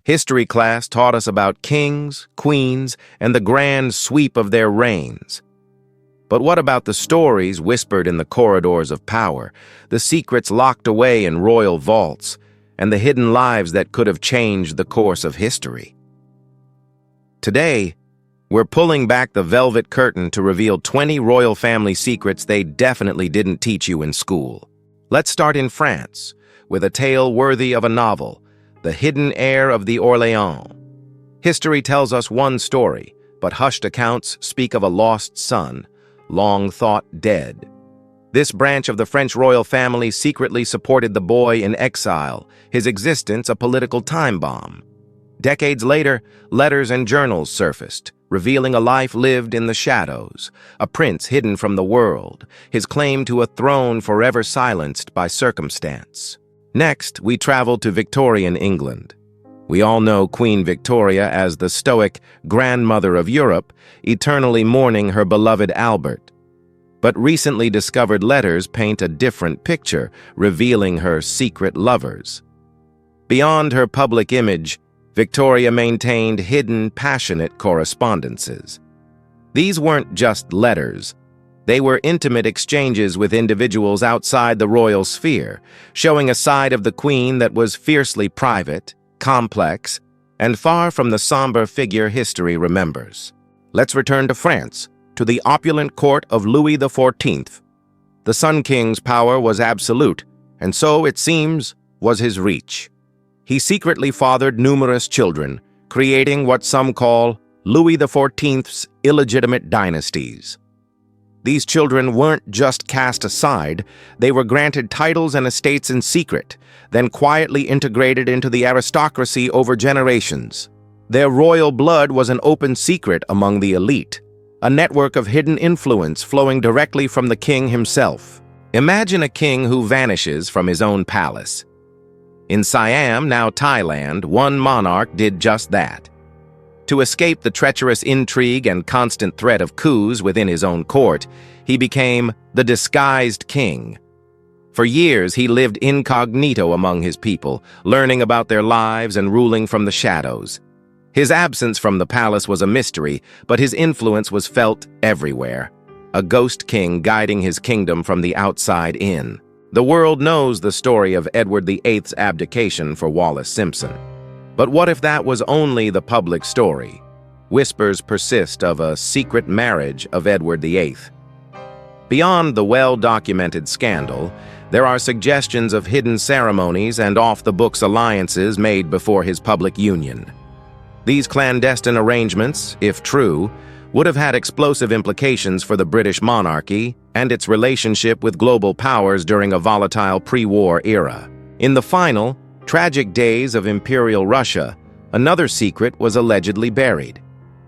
History class taught us about kings, queens, and the grand sweep of their reigns. But what about the stories whispered in the corridors of power, the secrets locked away in royal vaults, and the hidden lives that could have changed the course of history? Today, we're pulling back the velvet curtain to reveal 20 royal family secrets they definitely didn't teach you in school. Let's start in France, with a tale worthy of a novel, The Hidden Heir of the Orléans. History tells us one story, but hushed accounts speak of a lost son, long thought dead. This branch of the French royal family secretly supported the boy in exile, his existence a political time bomb. Decades later, letters and journals surfaced, revealing a life lived in the shadows, a prince hidden from the world, his claim to a throne forever silenced by circumstance. Next, we travel to Victorian England. We all know Queen Victoria as the stoic grandmother of Europe, eternally mourning her beloved Albert. But recently discovered letters paint a different picture, revealing her secret lovers. Beyond her public image, Victoria maintained hidden, passionate correspondences. These weren't just letters. They were intimate exchanges with individuals outside the royal sphere, showing a side of the queen that was fiercely private, complex, and far from the somber figure history remembers. Let's return to France, to the opulent court of Louis XIV. The Sun King's power was absolute, and so, it seems, was his reach. He secretly fathered numerous children, creating what some call Louis XIV's illegitimate dynasties. These children weren't just cast aside, they were granted titles and estates in secret, then quietly integrated into the aristocracy over generations. Their royal blood was an open secret among the elite, a network of hidden influence flowing directly from the king himself. Imagine a king who vanishes from his own palace. In Siam, now Thailand, one monarch did just that. To escape the treacherous intrigue and constant threat of coups within his own court, he became the disguised king. For years, he lived incognito among his people, learning about their lives and ruling from the shadows. His absence from the palace was a mystery, but his influence was felt everywhere, a ghost king guiding his kingdom from the outside in. The world knows the story of Edward VIII's abdication for Wallis Simpson. But what if that was only the public story? Whispers persist of a secret marriage of Edward VIII. Beyond the well-documented scandal, there are suggestions of hidden ceremonies and off-the-books alliances made before his public union. These clandestine arrangements, if true, would have had explosive implications for the British monarchy and its relationship with global powers during a volatile pre-war era. In the final, tragic days of Imperial Russia, another secret was allegedly buried.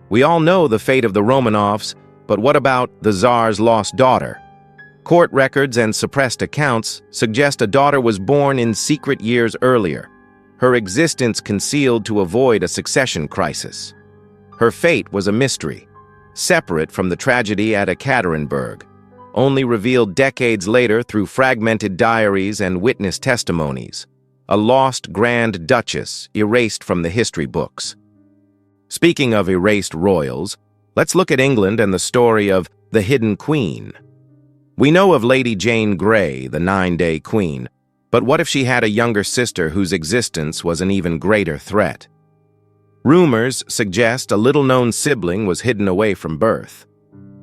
We all know the fate of the Romanovs, but what about the Tsar's lost daughter? Court records and suppressed accounts suggest a daughter was born in secret years earlier, her existence concealed to avoid a succession crisis. Her fate was a mystery, separate from the tragedy at Ekaterinburg, only revealed decades later through fragmented diaries and witness testimonies. A lost Grand Duchess erased from the history books. Speaking of erased royals, let's look at England and the story of the Hidden Queen. We know of Lady Jane Grey, the 9-day queen, but what if she had a younger sister whose existence was an even greater threat? Rumors suggest a little-known sibling was hidden away from birth.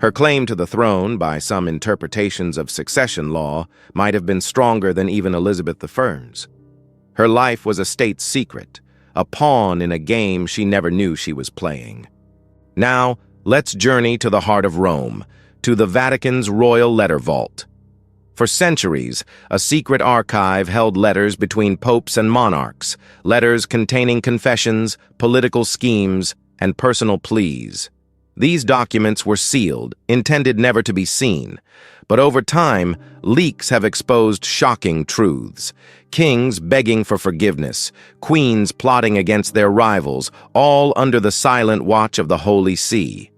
Her claim to the throne, by some interpretations of succession law, might have been stronger than even Elizabeth I's. Her life was a state secret, a pawn in a game she never knew she was playing. Now, let's journey to the heart of Rome, to the Vatican's royal letter vault. For centuries, a secret archive held letters between popes and monarchs, letters containing confessions, political schemes, and personal pleas. These documents were sealed, intended never to be seen, but over time, leaks have exposed shocking truths. Kings begging for forgiveness, queens plotting against their rivals, all under the silent watch of the Holy See.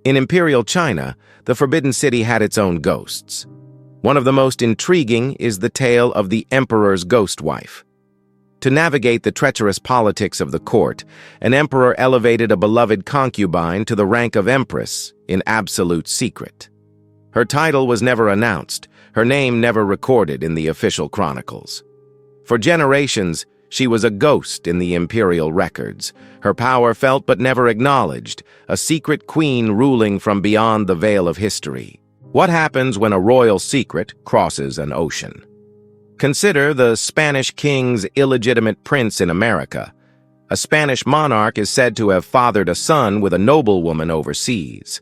In Imperial China, the Forbidden City had its own ghosts. One of the most intriguing is the tale of the Emperor's ghost wife. To navigate the treacherous politics of the court, an emperor elevated a beloved concubine to the rank of empress in absolute secret. Her title was never announced, her name never recorded in the official chronicles. For generations, she was a ghost in the imperial records, her power felt but never acknowledged, a secret queen ruling from beyond the veil of history. What happens when a royal secret crosses an ocean? Consider the Spanish king's illegitimate prince in America. A Spanish monarch is said to have fathered a son with a noblewoman overseas.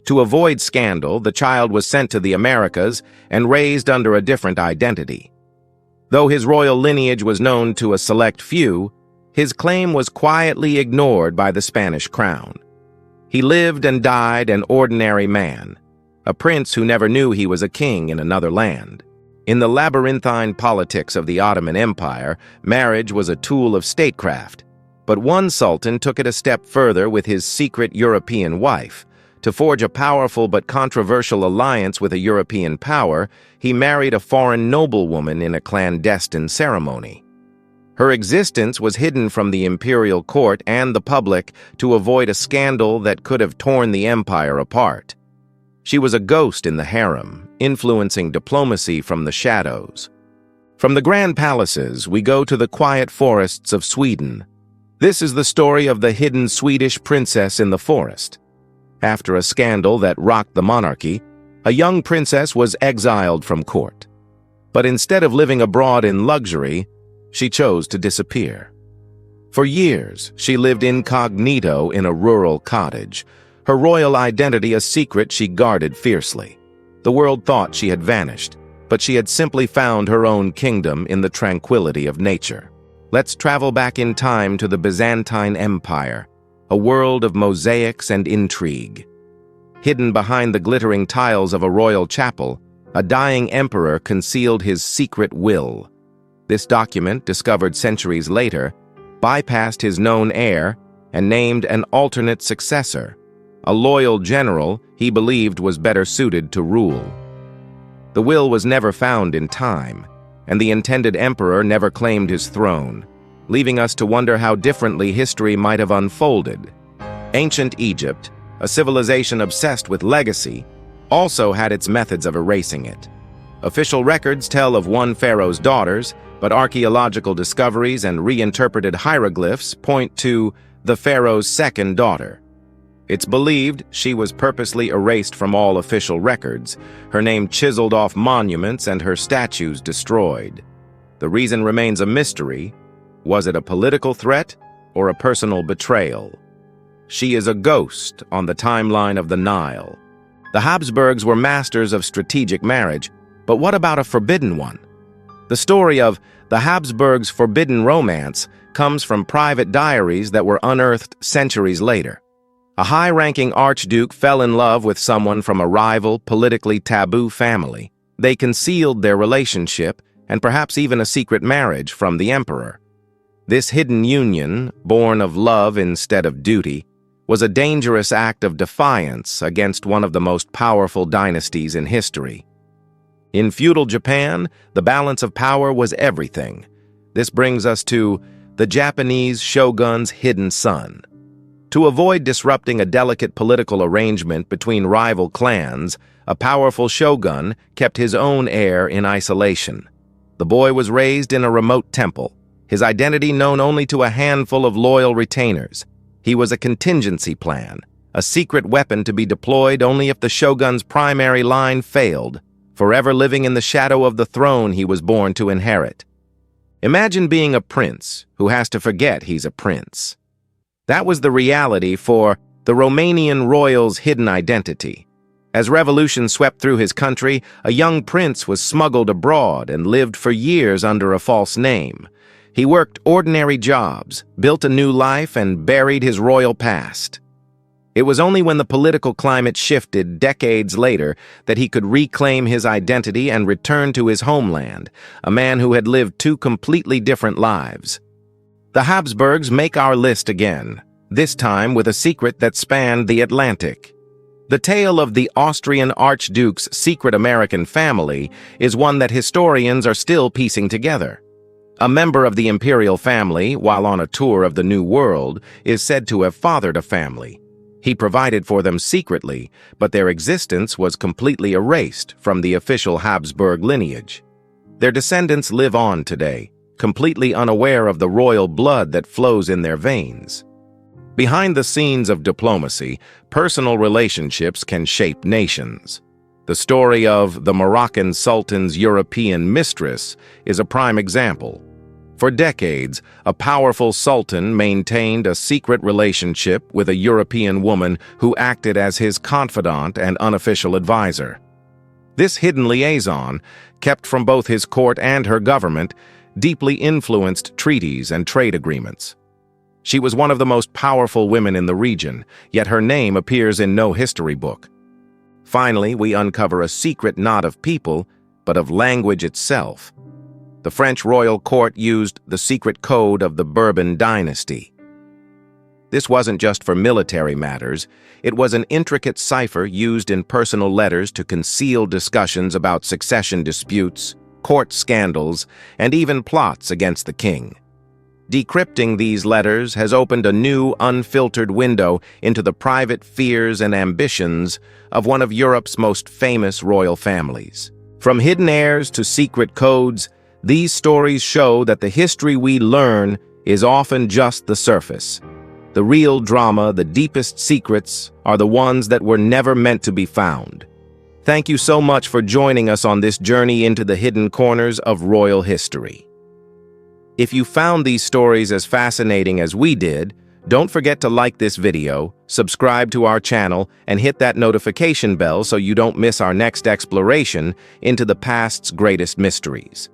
To avoid scandal, the child was sent to the Americas and raised under a different identity. Though his royal lineage was known to a select few, his claim was quietly ignored by the Spanish crown. He lived and died an ordinary man, a prince who never knew he was a king in another land. In the labyrinthine politics of the Ottoman Empire, marriage was a tool of statecraft. But one sultan took it a step further with his secret European wife. To forge a powerful but controversial alliance with a European power, he married a foreign noblewoman in a clandestine ceremony. Her existence was hidden from the imperial court and the public to avoid a scandal that could have torn the empire apart. She was a ghost in the harem, influencing diplomacy from the shadows. From the grand palaces, we go to the quiet forests of Sweden. This is the story of the hidden Swedish princess in the forest. After a scandal that rocked the monarchy, a young princess was exiled from court. But instead of living abroad in luxury, she chose to disappear. For years, she lived incognito in a rural cottage, her royal identity a secret she guarded fiercely. The world thought she had vanished, but she had simply found her own kingdom in the tranquility of nature. Let's travel back in time to the Byzantine Empire, a world of mosaics and intrigue. Hidden behind the glittering tiles of a royal chapel, a dying emperor concealed his secret will. This document, discovered centuries later, bypassed his known heir and named an alternate successor, a loyal general he believed was better suited to rule. The will was never found in time, and the intended emperor never claimed his throne, leaving us to wonder how differently history might have unfolded. Ancient Egypt, a civilization obsessed with legacy, also had its methods of erasing it. Official records tell of one pharaoh's daughters, but archaeological discoveries and reinterpreted hieroglyphs point to the pharaoh's second daughter. It's believed she was purposely erased from all official records, her name chiseled off monuments and her statues destroyed. The reason remains a mystery. Was it a political threat or a personal betrayal? She is a ghost on the timeline of the Nile. The Habsburgs were masters of strategic marriage, but what about a forbidden one? The story of the Habsburgs' forbidden romance comes from private diaries that were unearthed centuries later. A high-ranking archduke fell in love with someone from a rival, politically taboo family. They concealed their relationship, and perhaps even a secret marriage, from the emperor. This hidden union, born of love instead of duty, was a dangerous act of defiance against one of the most powerful dynasties in history. In feudal Japan, the balance of power was everything. This brings us to the Japanese shogun's hidden son. To avoid disrupting a delicate political arrangement between rival clans, a powerful shogun kept his own heir in isolation. The boy was raised in a remote temple, his identity known only to a handful of loyal retainers. He was a contingency plan, a secret weapon to be deployed only if the shogun's primary line failed, forever living in the shadow of the throne he was born to inherit. Imagine being a prince who has to forget he's a prince. That was the reality for the Romanian royal's hidden identity. As revolution swept through his country, a young prince was smuggled abroad and lived for years under a false name. He worked ordinary jobs, built a new life, and buried his royal past. It was only when the political climate shifted decades later that he could reclaim his identity and return to his homeland, a man who had lived two completely different lives. The Habsburgs make our list again, this time with a secret that spanned the Atlantic. The tale of the Austrian Archduke's secret American family is one that historians are still piecing together. A member of the imperial family, while on a tour of the New World, is said to have fathered a family. He provided for them secretly, but their existence was completely erased from the official Habsburg lineage. Their descendants live on today, completely unaware of the royal blood that flows in their veins. Behind the scenes of diplomacy, personal relationships can shape nations. The story of the Moroccan Sultan's European mistress is a prime example. For decades, a powerful sultan maintained a secret relationship with a European woman who acted as his confidant and unofficial advisor. This hidden liaison, kept from both his court and her government, deeply influenced treaties and trade agreements. She was one of the most powerful women in the region, yet her name appears in no history book. Finally, we uncover a secret not of people, but of language itself. The French royal court used the secret code of the Bourbon dynasty. This wasn't just for military matters, it was an intricate cipher used in personal letters to conceal discussions about succession disputes, court scandals, and even plots against the king. Decrypting these letters has opened a new, unfiltered window into the private fears and ambitions of one of Europe's most famous royal families. From hidden heirs to secret codes, these stories show that the history we learn is often just the surface. The real drama, the deepest secrets, are the ones that were never meant to be found. Thank you so much for joining us on this journey into the hidden corners of royal history. If you found these stories as fascinating as we did, don't forget to like this video, subscribe to our channel, and hit that notification bell so you don't miss our next exploration into the past's greatest mysteries.